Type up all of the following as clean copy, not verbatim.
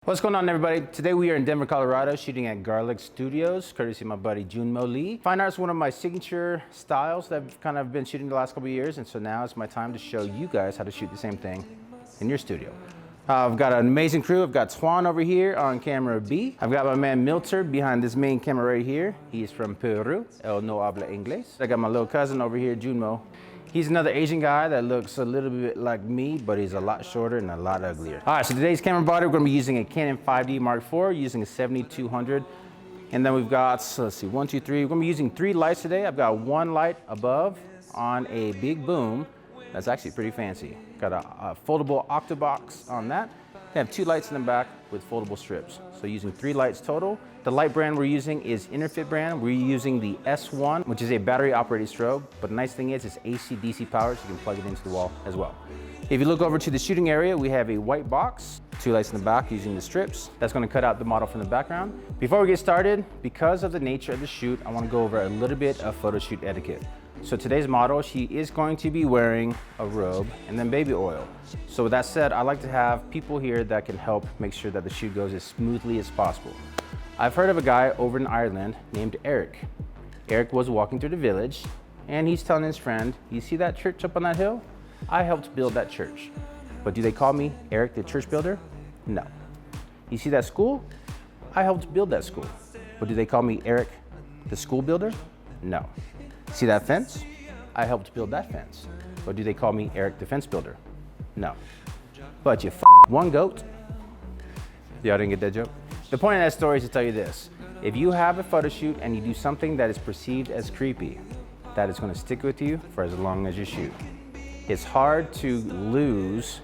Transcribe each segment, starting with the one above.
What's going on, everybody? Today we are in Denver, Colorado, shooting at Garlic Studios, courtesy of my buddy Junmo Lee. Fine art is one of my signature styles that I've kind of been shooting the last couple of years, and so now it's my time to show you guys how to shoot the same thing in your studio. I've got an amazing crew. I've got Tuan over here on camera B. I've got my man Milter behind this main camera right here. He's from Peru. Él no habla inglés. I got my little cousin over here, Junmo. He's another Asian guy that looks a little bit like me, but he's a lot shorter and a lot uglier. All right, so today's camera body, we're gonna be using a Canon 5D Mark IV, using a 7200. And then we've got, so let's see, 1, 2, 3. We're gonna be using 3 lights today. I've got 1 light above on a big boom. That's actually pretty fancy. Got a foldable octabox on that. I have 2 lights in the back with foldable strips. So using 3 lights total. The light brand we're using is Interfit brand. We're using the S1, which is a battery operated strobe. But the nice thing is it's AC/DC powered, so you can plug it into the wall as well. If you look over to the shooting area, we have a white box, 2 lights in the back using the strips. That's gonna cut out the model from the background. Before we get started, because of the nature of the shoot, I wanna go over a little bit of photo shoot etiquette. So today's model, she is going to be wearing a robe and then baby oil. So with that said, I like to have people here that can help make sure that the shoot goes as smoothly as possible. I've heard of a guy over in Ireland named Eric. Eric was walking through the village and he's telling his friend, you see that church up on that hill? I helped build that church. But do they call me Eric the church builder? No. You see that school? I helped build that school. But do they call me Eric the school builder? No. See that fence? I helped build that fence. Or do they call me Eric the fence builder? No. But you one goat. Y'all didn't get that joke? The point of that story is to tell you this. If you have a photo shoot and you do something that is perceived as creepy, that is gonna stick with you for as long as you shoot. It's hard to lose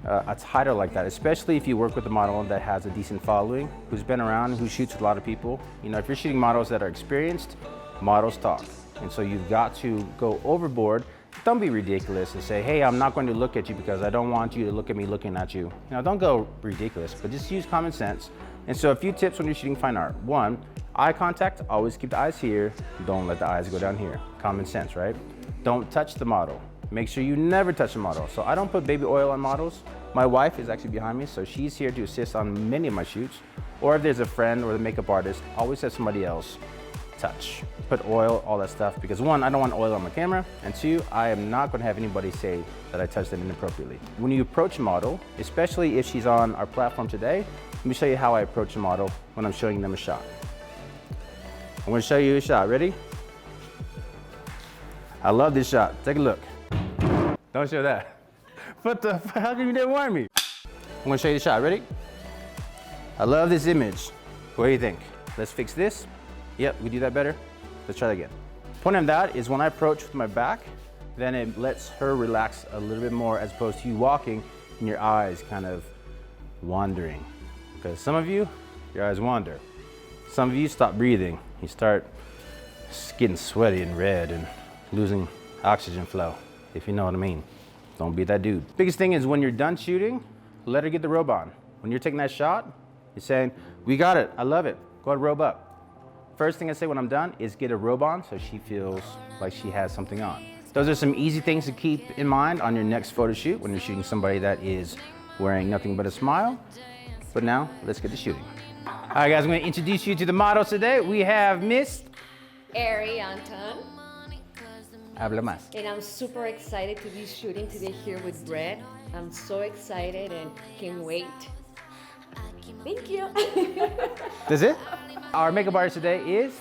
a title like that, especially if you work with a model that has a decent following, who's been around, who shoots with a lot of people. You know, if you're shooting models that are experienced, models talk. And so you've got to go overboard. Don't be ridiculous and say, hey, I'm not going to look at you because I don't want you to look at me looking at you. Now, don't go ridiculous, but just use common sense. And so a few tips when you're shooting fine art. 1, eye contact, always keep the eyes here. Don't let the eyes go down here. Common sense, right? Don't touch the model. Make sure you never touch the model. So I don't put baby oil on models. My wife is actually behind me, so she's here to assist on many of my shoots. Or if there's a friend or the makeup artist, always have somebody else touch. Put oil, all that stuff, because 1, I don't want oil on my camera, and 2, I am not gonna have anybody say that I touched them inappropriately. When you approach a model, especially if she's on our platform today, let me show you how I approach a model when I'm showing them a shot. I'm gonna show you a shot, ready? I love this shot, take a look. Don't show that. What the, how come you didn't warn me? I'm gonna show you the shot, ready? I love this image. What do you think? Let's fix this. Yep, we do that better. Let's try that again. Point of that is when I approach with my back, then it lets her relax a little bit more as opposed to you walking and your eyes kind of wandering. Because some of you, your eyes wander. Some of you stop breathing. You start getting sweaty and red and losing oxygen flow, if you know what I mean. Don't be that dude. Biggest thing is when you're done shooting, let her get the robe on. When you're taking that shot, you're saying, we got it, I love it, go ahead, robe up. First thing I say when I'm done is get a robe on so she feels like she has something on. Those are some easy things to keep in mind on your next photo shoot when you're shooting somebody that is wearing nothing but a smile. But now, let's get to shooting. All right, guys, I'm gonna introduce you to the models today. We have Miss Eri Anton. Habla más. And I'm super excited to be shooting today here with Brett. I'm so excited and can't wait. Thank you. That's it? Our makeup artist today is,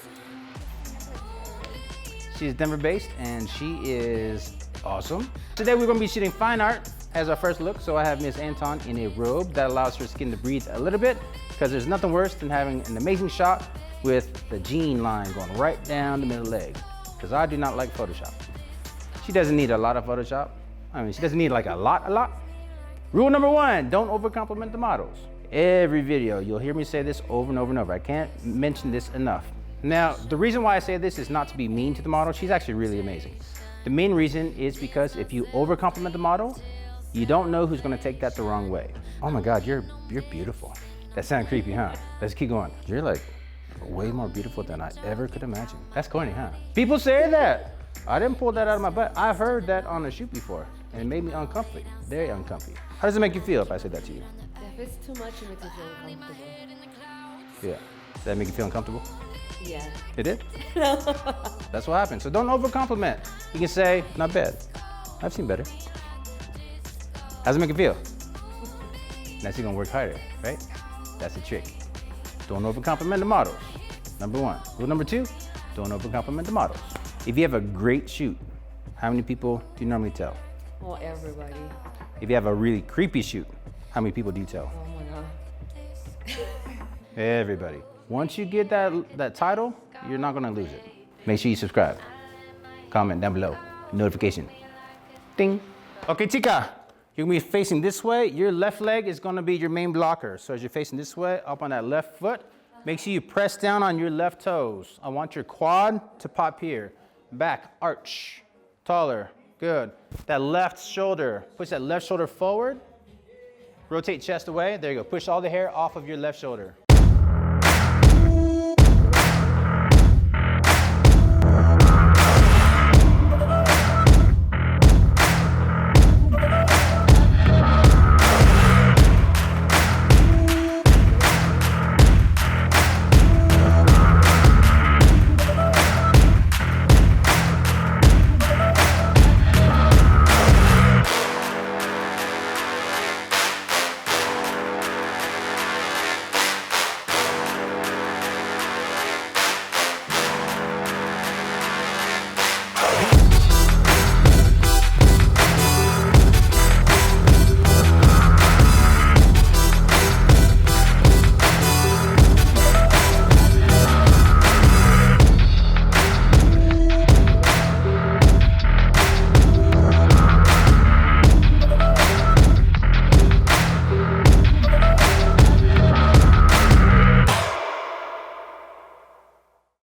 she's Denver based and she is awesome. Today we're gonna be shooting fine art as our first look. So I have Miss Anton in a robe that allows her skin to breathe a little bit, because there's nothing worse than having an amazing shot with the jean line going right down the middle leg, because I do not like Photoshop. She doesn't need a lot of Photoshop. I mean, she doesn't need like a lot. Rule number 1, don't over compliment the models. Every video, you'll hear me say this over and over and over. I can't mention this enough. Now, the reason why I say this is not to be mean to the model. She's actually really amazing. The main reason is because if you over compliment the model, you don't know who's gonna take that the wrong way. Oh my God, you're beautiful. That sounds creepy, huh? Let's keep going. You're like way more beautiful than I ever could imagine. That's corny, huh? People say that. I didn't pull that out of my butt. I've heard that on a shoot before, and it made me uncomfy, very uncomfy. How does it make you feel if I said that to you? That If it's too much, it makes me feel uncomfortable. Yeah. Does that make you feel uncomfortable? Yeah. It did? That's what happens. So don't over compliment. You can say, not bad. I've seen better. How's it make you feel? Now you're gonna work harder, right? That's the trick. Don't over compliment the models. Number one. Rule number two, don't over compliment the models. If you have a great shoot, how many people do you normally tell? Oh, everybody. If you have a really creepy shoot, how many people do you tell? Oh my God. Everybody. Once you get that title, you're not gonna lose it. Make sure you subscribe. Comment down below. Notification. Ding. Okay, chica. You're gonna be facing this way. Your left leg is gonna be your main blocker. So as you're facing this way, up on that left foot, make sure you press down on your left toes. I want your quad to pop here. Back, arch, taller, good. That left shoulder, push that left shoulder forward. Rotate chest away, there you go. Push all the hair off of your left shoulder.